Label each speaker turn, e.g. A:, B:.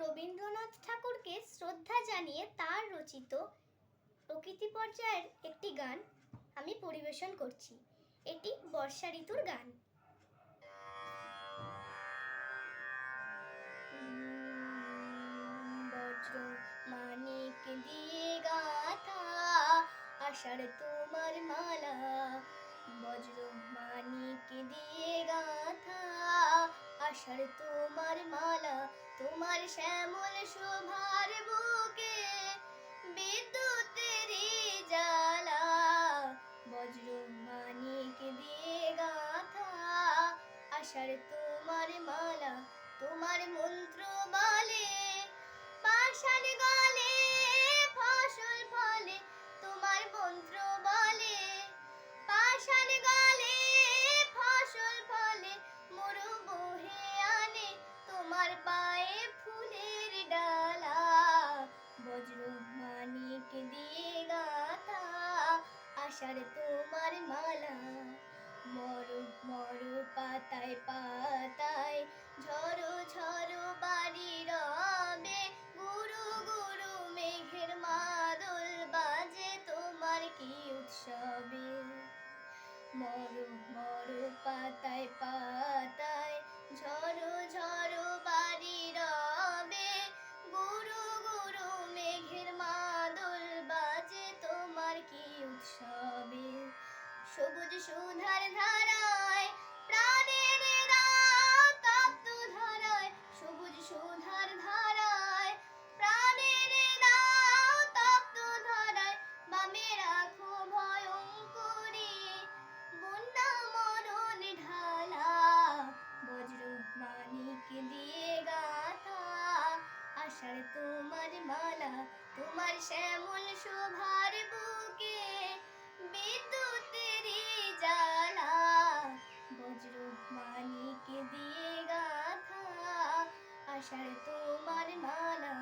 A: রবীন্দ্রনাথ ঠাকুরকে শ্রদ্ধা জানিয়ে তার রচিত প্রকৃতি পর্যায়ের একটি গান আমি পরিবেশন করছি। এটি বর্ষা ঋতুর গান। বজ্র মানিক দিয়ে গাথা আষাঢ় তোমার মালা, বজ্র মানিক দিয়ে গাথা আষাঢ় তোমার মালা, তোমার শ্যামল শোভার বুকে বিদ্যুতেরই জ্বালা, বজ্র মানিক দিয়ে গাথা আষাঢ় তোমার মালা, তোমার মন্ত্র বলে পাষাণ গলে ফসল ফলে, তোমার মন্ত্র বলে পাষাণ গলে ফসল ফলে, মরু বহে আনে তোমার পায়ে ফুলের ডালা, বজ্র মানিক দিয়ে গাথা আষাঢ় তোমার মালা। মরু মরু পাতায় পাতায় ঝরো ঝরো বাড়ি রবে, গুরু গুরু মেঘের মাদল বাজে তোমার কি উৎসবে। মরু মরু পাতায় পাতায় ঝরো ঝরো বাড়ি রবে, গুরু গুরু মেঘের মাদল বাজে তোমার কি উৎসবে। সবুজ সুধার ধারায় প্রাণের দাও তপ্ত ধরায়, সবুজ সুধার ধারায় প্রাণের দাও তপ্ত ধরায়, বামে রাখো ভয়ঙ্করী বন্যা মরণ ঢালা, বজ্র মানিক দিয়ে গাথা আষাঢ় তোমার মালা, তোমার শ্যামল শোভার বুকে বিদ্যুতেরই জ্বালা, বজ্র মানিক দিয়ে গাথা আষাঢ় তোমার মালা।